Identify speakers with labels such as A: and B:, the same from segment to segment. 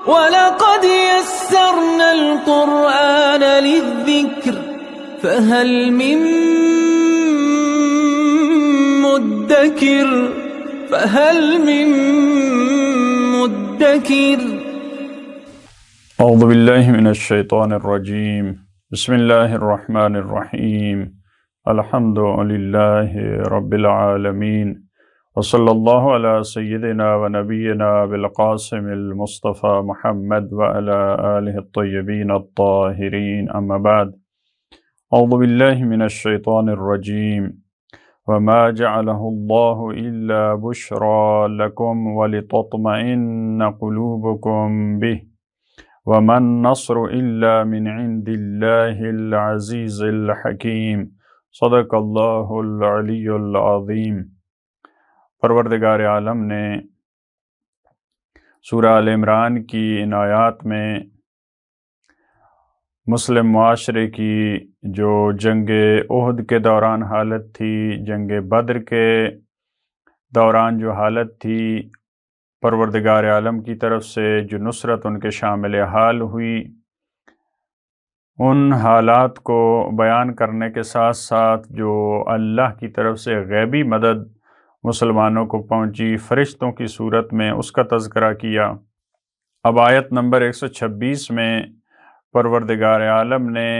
A: وَلَقَدْ يَسَّرْنَا الْقُرْآنَ لِلذِّكْرِ فَهَلْ مِن مُّدَّكِرٍ
B: اعوذ باللہ من الشیطان الرجیم بسم اللہ الرحمن الرحیم الحمد للہ رب العالمین وصلی اللہ علی سیدنا و نبینا بالقاسم المصطفى محمد وعلی آلہ الطیبین الطاہرین اما بعد اعوذ باللہ من الشیطان الرجیم وما جعله الله إلا بشرى لكم ولتطمئن قلوبكم به وما النصر إلا من عند الله العزيز الحكيم صدق اللہ العلی العظیم۔ پروردگار عالم نے سورہ آل عمران کی ان آیات میں مسلم معاشرے کی جو جنگ احد کے دوران حالت تھی، جنگ بدر کے دوران جو حالت تھی، پروردگار عالم کی طرف سے جو نصرت ان کے شامل حال ہوئی، ان حالات کو بیان کرنے کے ساتھ ساتھ جو اللہ کی طرف سے غیبی مدد مسلمانوں کو پہنچی فرشتوں کی صورت میں، اس کا تذکرہ کیا۔ اب آیت نمبر 126 میں پروردگار عالم نے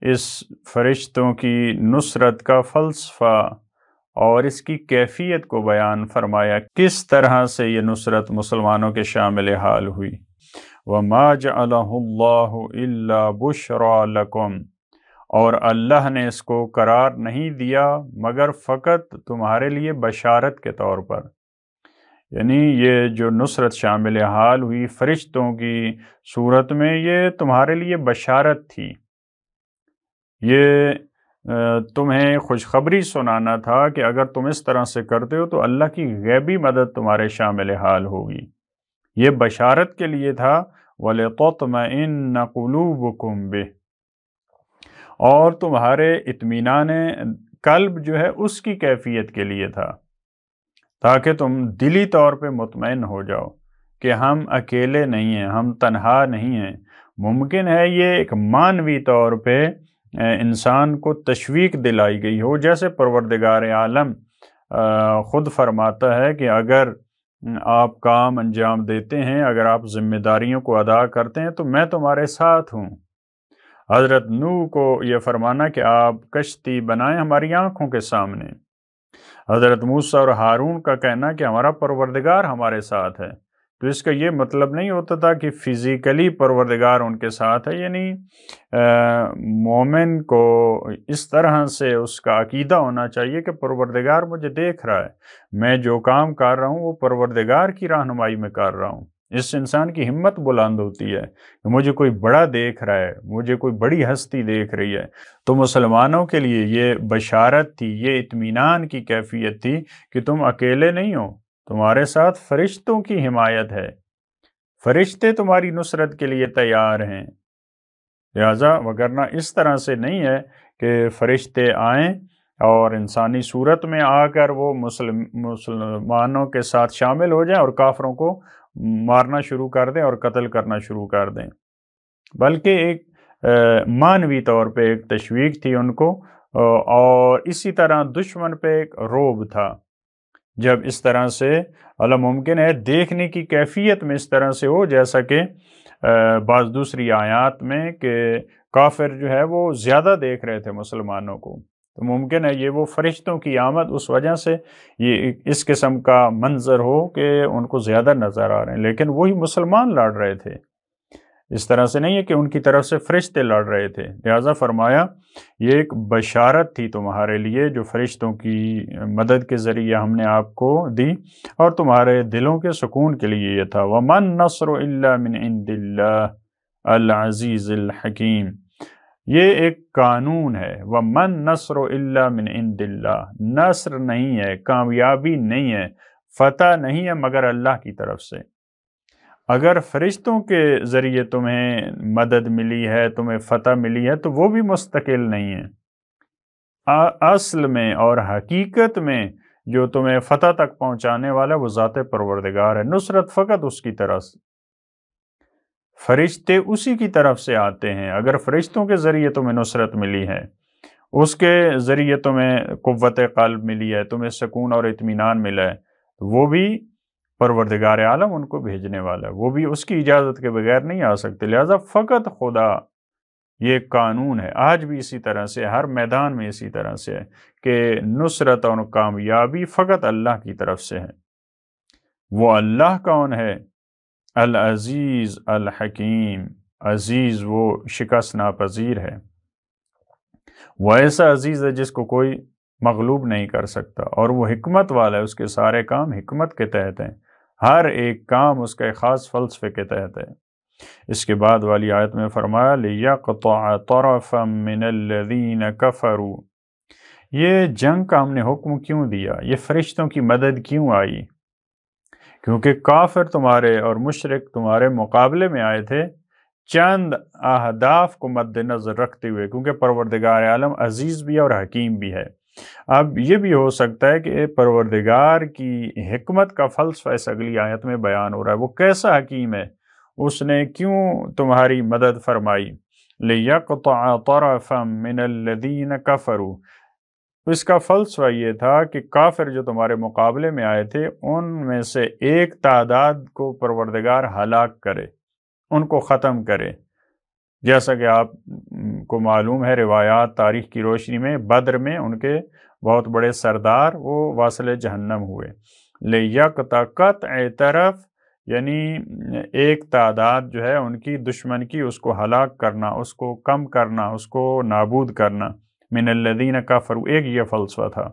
B: اس فرشتوں کی نصرت کا فلسفہ اور اس کی کیفیت کو بیان فرمایا، کس طرح سے یہ نصرت مسلمانوں کے شامل حال ہوئی۔ وَمَا جَعَلَهُ اللَّهُ إِلَّا بُشْرَى لَكُمْ، اور اللہ نے اس کو قرار نہیں دیا مگر فقط تمہارے لیے بشارت کے طور پر، یعنی یہ جو نصرت شامل حال ہوئی فرشتوں کی صورت میں، یہ تمہارے لیے بشارت تھی، یہ تمہیں خوشخبری سنانا تھا کہ اگر تم اس طرح سے کرتے ہو تو اللہ کی غیبی مدد تمہارے شامل حال ہوگی۔ یہ بشارت کے لیے تھا، وَلِتَطْمَئِنَّ قُلُوبُكُمْ بِهِ، اور تمہارے اطمینان قلب جو ہے اس کی کیفیت کے لیے تھا، تاکہ تم دلی طور پہ مطمئن ہو جاؤ کہ ہم اکیلے نہیں ہیں، ہم تنہا نہیں ہیں۔ ممکن ہے یہ ایک معنوی طور پہ انسان کو تشویق دلائی گئی ہو، جیسے پروردگار عالم خود فرماتا ہے کہ اگر آپ کام انجام دیتے ہیں، اگر آپ ذمہ داریوں کو ادا کرتے ہیں تو میں تمہارے ساتھ ہوں۔ حضرت نوح کو یہ فرمانا کہ آپ کشتی بنائیں ہماری آنکھوں کے سامنے، حضرت موسیٰ اور ہارون کا کہنا کہ ہمارا پروردگار ہمارے ساتھ ہے۔ تو اس کا یہ مطلب نہیں ہوتا تھا کہ فزیکلی پروردگار ان کے ساتھ ہے، یعنی مومن کو اس طرح سے اس کا عقیدہ ہونا چاہیے کہ پروردگار مجھے دیکھ رہا ہے، میں جو کام کر رہا ہوں وہ پروردگار کی رہنمائی میں کر رہا ہوں۔ اس انسان کی ہمت بلند ہوتی ہے کہ مجھے کوئی بڑا دیکھ رہا ہے، مجھے کوئی بڑی ہستی دیکھ رہی ہے۔ تو مسلمانوں کے لیے یہ بشارت تھی، یہ اطمینان کی کیفیت تھی کہ تم اکیلے نہیں ہو، تمہارے ساتھ فرشتوں کی حمایت ہے، فرشتے تمہاری نصرت کے لیے تیار ہیں۔ لہٰذا وگرنہ اس طرح سے نہیں ہے کہ فرشتے آئیں اور انسانی صورت میں آ کر وہ مسلمانوں کے ساتھ شامل ہو جائیں اور کافروں کو مارنا شروع کر دیں اور قتل کرنا شروع کر دیں، بلکہ ایک معنوی طور پہ ایک تشویق تھی ان کو، اور اسی طرح دشمن پہ ایک رعب تھا۔ جب اس طرح سے اللہ ممکن ہے دیکھنے کی کیفیت میں اس طرح سے ہو، جیسا کہ بعض دوسری آیات میں کہ کافر جو ہے وہ زیادہ دیکھ رہے تھے مسلمانوں کو، تو ممکن ہے یہ وہ فرشتوں کی آمد اس وجہ سے یہ اس قسم کا منظر ہو کہ ان کو زیادہ نظر آ رہے ہیں، لیکن وہی مسلمان لڑ رہے تھے، اس طرح سے نہیں ہے کہ ان کی طرف سے فرشتے لڑ رہے تھے۔ لہٰذا فرمایا یہ ایک بشارت تھی تمہارے لیے جو فرشتوں کی مدد کے ذریعے ہم نے آپ کو دی، اور تمہارے دلوں کے سکون کے لیے یہ تھا۔ وَمَا النَّصْرُ إِلَّا مِنْ عِنْدِ اللَّهِ الْعَزِيزِ الْحَكِيمِ، یہ ایک قانون ہے۔ وَمَا النَّصْرُ إِلَّا مِنْ عِنْدِ اللَّهِ، نصر نہیں ہے، کامیابی نہیں ہے، فتح نہیں ہے مگر اللہ کی طرف سے۔ اگر فرشتوں کے ذریعے تمہیں مدد ملی ہے، تمہیں فتح ملی ہے، تو وہ بھی مستقل نہیں ہے۔ اصل میں اور حقیقت میں جو تمہیں فتح تک پہنچانے والا وہ ذات پروردگار ہے، نصرت فقط اس کی طرف فرشتے اسی کی طرف سے آتے ہیں۔ اگر فرشتوں کے ذریعے تمہیں نصرت ملی ہے، اس کے ذریعے تمہیں قوت قلب ملی ہے، تمہیں سکون اور اطمینان ملا ہے، تو وہ بھی پروردگار عالم ان کو بھیجنے والا ہے، وہ بھی اس کی اجازت کے بغیر نہیں آ سکتے۔ لہذا فقط خدا، یہ قانون ہے، آج بھی اسی طرح سے، ہر میدان میں اسی طرح سے ہے کہ نصرت اور کامیابی فقط اللہ کی طرف سے ہے۔ وہ اللہ کون ہے؟ العزیز الحکیم، عزیز وہ شکست ناپذیر ہے، وہ ایسا عزیز ہے جس کو کوئی مغلوب نہیں کر سکتا، اور وہ حکمت والا ہے، اس کے سارے کام حکمت کے تحت ہیں، ہر ایک کام اس کا ایک خاص فلسفے کے تحت ہے۔ اس کے بعد والی آیت میں فرمایا لِيَقْطَعَ طَرَفًا مِّنَ الَّذِينَ كَفَرُوا، یہ جنگ کا ہم نے حکم کیوں دیا، یہ فرشتوں کی مدد کیوں آئی؟ کیونکہ کافر تمہارے اور مشرک تمہارے مقابلے میں آئے تھے چند اہداف کو مد نظر رکھتے ہوئے، کیونکہ پروردگار عالم عزیز بھی ہے اور حکیم بھی ہے۔ اب یہ بھی ہو سکتا ہے کہ پروردگار کی حکمت کا فلسفہ اس اگلی آیت میں بیان ہو رہا ہے، وہ کیسا حکیم ہے، اس نے کیوں تمہاری مدد فرمائی۔ لِيَقْطَعَ طَرَفًا مِّنَ الَّذِينَ كَفَرُوا، اس کا فلسفہ یہ تھا کہ کافر جو تمہارے مقابلے میں آئے تھے ان میں سے ایک تعداد کو پروردگار ہلاک کرے، ان کو ختم کرے، جیسا کہ آپ کو معلوم ہے روایات تاریخ کی روشنی میں، بدر میں ان کے بہت بڑے سردار وہ واصل جہنم ہوئے۔ لِيَقْطَعَ قطع طرف یعنی ایک تعداد جو ہے ان کی دشمن کی، اس کو ہلاک کرنا، اس کو کم کرنا، اس کو نابود کرنا۔ من الذین کفروا، ایک یہ فلسفہ تھا۔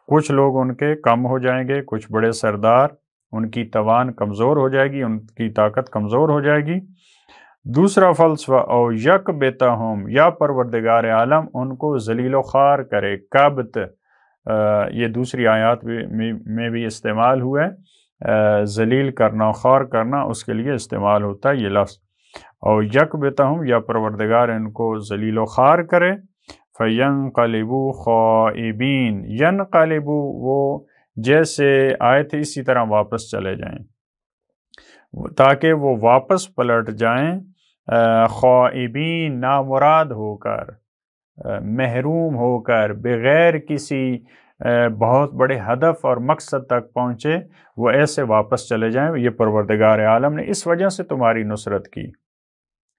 B: کچھ لوگ ان کے کم ہو جائیں گے، کچھ بڑے سردار، ان کی توان کمزور ہو جائے گی، ان کی طاقت کمزور ہو جائے گی۔ دوسرا فلسفہ او یکبتہم، یا پروردگار عالم ان کو ذلیل و خوار کرے۔ کبت یہ دوسری آیات میں بھی استعمال ہوا ہے، ذلیل کرنا خوار کرنا، اس کے لیے استعمال ہوتا ہے یہ لفظ۔ او یکبتہم، یا پروردگار ان کو ذلیل و خوار کرے۔ فَيَنْقَلِبُوا خَائِبِينَ، يَنْقَلِبُوا وہ جیسے آئے تھے اسی طرح واپس چلے جائیں، تاکہ وہ واپس پلٹ جائیں خائبین، نامراد ہو کر، محروم ہو کر، بغیر کسی بہت بڑے ہدف اور مقصد تک پہنچے، وہ ایسے واپس چلے جائیں۔ یہ پروردگار عالم نے اس وجہ سے تمہاری نصرت کی،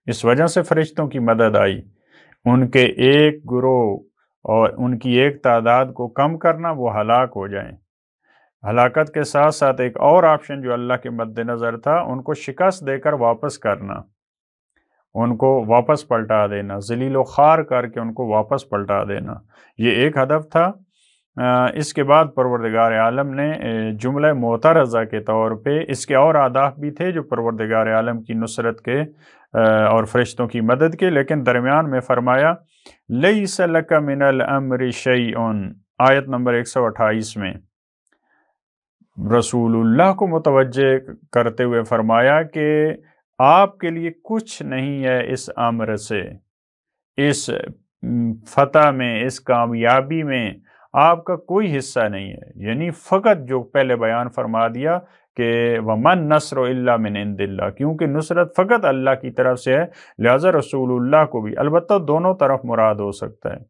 B: اس وجہ سے فرشتوں کی مدد آئی، ان کے ایک گروہ اور ان کی ایک تعداد کو کم کرنا، وہ ہلاک ہو جائیں۔ ہلاکت کے ساتھ ساتھ ایک اور آپشن جو اللہ کے مد نظر تھا، ان کو شکست دے کر واپس کرنا، ان کو واپس پلٹا دینا، ذلیل و خوار کر کے ان کو واپس پلٹا دینا، یہ ایک ہدف تھا۔ اس کے بعد پروردگار عالم نے جملہ معترضہ کے طور پہ اس کے اور اہداف بھی تھے جو پروردگار عالم کی نصرت کے اور فرشتوں کی مدد کے، لیکن درمیان میں فرمایا لیس لک من الامر شیء، آیت نمبر 128 میں رسول اللہ کو متوجہ کرتے ہوئے فرمایا کہ آپ کے لیے کچھ نہیں ہے اس امر سے، اس فتح میں، اس کامیابی میں آپ کا کوئی حصہ نہیں ہے۔ یعنی فقط جو پہلے بیان فرما دیا کہ وَمَن نَصْرُ إِلَّا مِنْ عِنْدِ اللَّهِ، کیونکہ نصرت فقط اللہ کی طرف سے ہے، لہذا رسول اللہ کو بھی، البتہ دونوں طرف مراد ہو سکتا ہے۔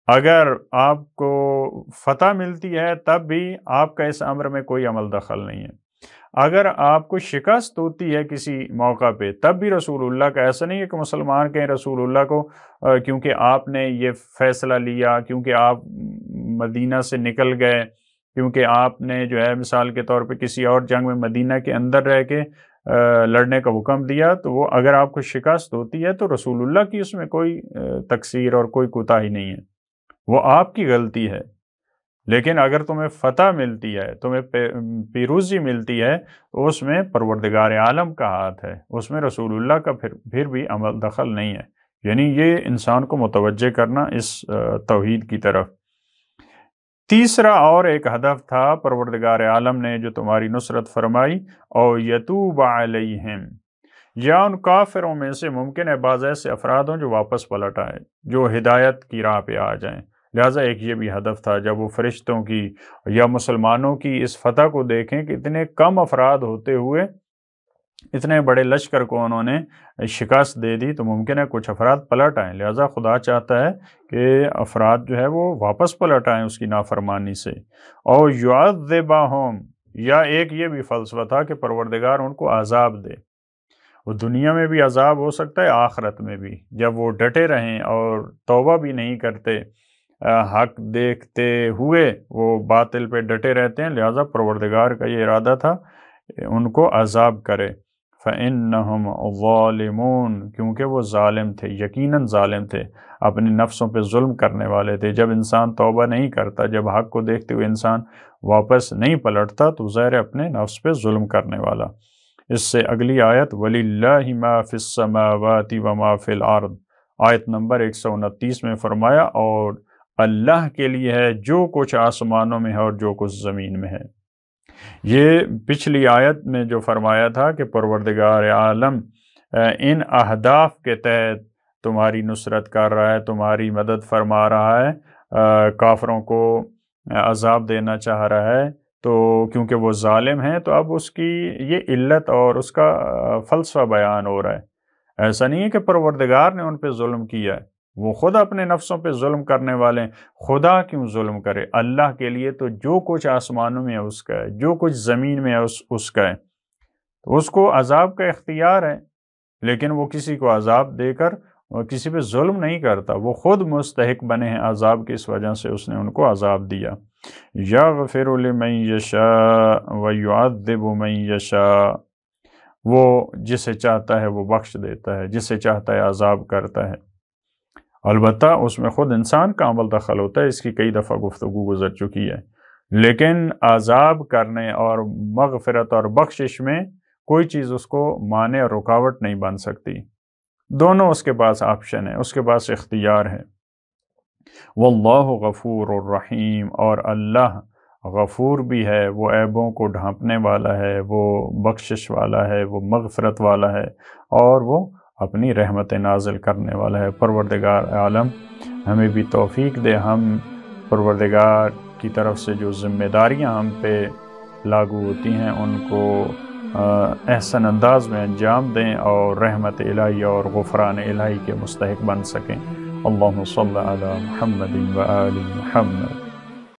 B: اگر آپ کو فتح ملتی ہے تب بھی آپ کا اس امر میں کوئی عمل دخل نہیں ہے، اگر آپ کو شکست ہوتی ہے کسی موقع پہ تب بھی رسول اللہ کا، ایسا نہیں ہے کہ مسلمان کہیں رسول اللہ کو کیونکہ آپ نے یہ فیصلہ لیا، کیونکہ آپ مدینہ سے نکل گئے، کیونکہ آپ نے جو ہے مثال کے طور پہ کسی اور جنگ میں مدینہ کے اندر رہ کے لڑنے کا حکم دیا، تو وہ اگر آپ کو شکست ہوتی ہے تو رسول اللہ کی اس میں کوئی تقصیر اور کوئی کوتاہی نہیں ہے، وہ آپ کی غلطی ہے۔ لیکن اگر تمہیں فتح ملتی ہے، تمہیں پیروزی ملتی ہے، تو اس میں پروردگار عالم کا ہاتھ ہے، اس میں رسول اللہ کا پھر بھی عمل دخل نہیں ہے۔ یعنی یہ انسان کو متوجہ کرنا اس توحید کی طرف۔ تیسرا اور ایک ہدف تھا پروردگار عالم نے جو تمہاری نصرت فرمائی، او یتوب علیہم، یا ان کافروں میں سے ممکن ہے بعض ایسے افراد ہوں جو واپس پلٹ آئے، جو ہدایت کی راہ پہ آ جائیں۔ لہٰذا ایک یہ بھی ہدف تھا جب وہ فرشتوں کی یا مسلمانوں کی اس فتح کو دیکھیں کہ اتنے کم افراد ہوتے ہوئے اتنے بڑے لشکر کو انہوں نے شکست دے دی تو ممکن ہے کچھ افراد پلٹ آئیں، لہٰذا خدا چاہتا ہے کہ افراد جو ہے وہ واپس پلٹ آئیں اس کی نافرمانی سے۔ اور یعذبہم، یا ایک یہ بھی فلسفہ تھا کہ پروردگار ان کو عذاب دے، وہ دنیا میں بھی عذاب ہو سکتا ہے، آخرت میں بھی، جب وہ ڈٹے رہیں اور توبہ بھی نہیں کرتے، حق دیکھتے ہوئے وہ باطل پہ ڈٹے رہتے ہیں، لہٰذا پروردگار کا یہ ارادہ تھا ان کو عذاب کرے۔ فَإِنَّهُمْ ظَالِمُونَ، کیونکہ وہ ظالم تھے، یقیناً ظالم تھے، اپنی نفسوں پہ ظلم کرنے والے تھے۔ جب انسان توبہ نہیں کرتا، جب حق کو دیکھتے ہوئے انسان واپس نہیں پلٹتا تو ظاہر اپنے نفس پہ ظلم کرنے والا۔ اس سے اگلی آیت وَلِلَّهِ مَا فِي السَّمَاوَاتِ وَمَا فِي الْأَرْضِ، آیت نمبر 129 میں فرمایا اور اللہ کے لیے ہے جو کچھ آسمانوں میں ہے اور جو کچھ زمین میں ہے۔ یہ پچھلی آیت میں جو فرمایا تھا کہ پروردگار عالم ان اہداف کے تحت تمہاری نصرت کر رہا ہے، تمہاری مدد فرما رہا ہے، کافروں کو عذاب دینا چاہ رہا ہے، تو کیونکہ وہ ظالم ہیں تو اب اس کی یہ علت اور اس کا فلسفہ بیان ہو رہا ہے۔ ایسا نہیں ہے کہ پروردگار نے ان پہ ظلم کیا ہے، وہ خود اپنے نفسوں پہ ظلم کرنے والے ہیں۔ خدا کیوں ظلم کرے؟ اللہ کے لیے تو جو کچھ آسمانوں میں ہے اس کا ہے، جو کچھ زمین میں ہے اس کا ہے، تو اس کو عذاب کا اختیار ہے، لیکن وہ کسی کو عذاب دے کر اور کسی پہ ظلم نہیں کرتا، وہ خود مستحق بنے ہیں عذاب کی، اس وجہ سے اس نے ان کو عذاب دیا۔ یغفر لمن یشاء ویعذب من یشاء، وہ جسے چاہتا ہے وہ بخش دیتا ہے، جسے چاہتا ہے عذاب کرتا ہے۔ البتہ اس میں خود انسان کا عمل دخل ہوتا ہے، اس کی کئی دفعہ گفتگو گزر چکی ہے، لیکن عذاب کرنے اور مغفرت اور بخشش میں کوئی چیز اس کو مانع اور رکاوٹ نہیں بن سکتی، دونوں اس کے پاس آپشن ہے، اس کے پاس اختیار ہے۔ واللہ غفور الرحیم، اور اللہ غفور بھی ہے، وہ عیبوں کو ڈھانپنے والا ہے، وہ بخشش والا ہے، وہ مغفرت والا ہے، اور وہ اپنی رحمت نازل کرنے والا ہے۔ پروردگار عالم ہمیں بھی توفیق دے، ہم پروردگار کی طرف سے جو ذمہ داریاں ہم پہ لاگو ہوتی ہیں ان کو احسن انداز میں انجام دیں اور رحمت الہی اور غفران الہی کے مستحق بن سکیں۔ اللہم صلی علی محمد و آل محمد۔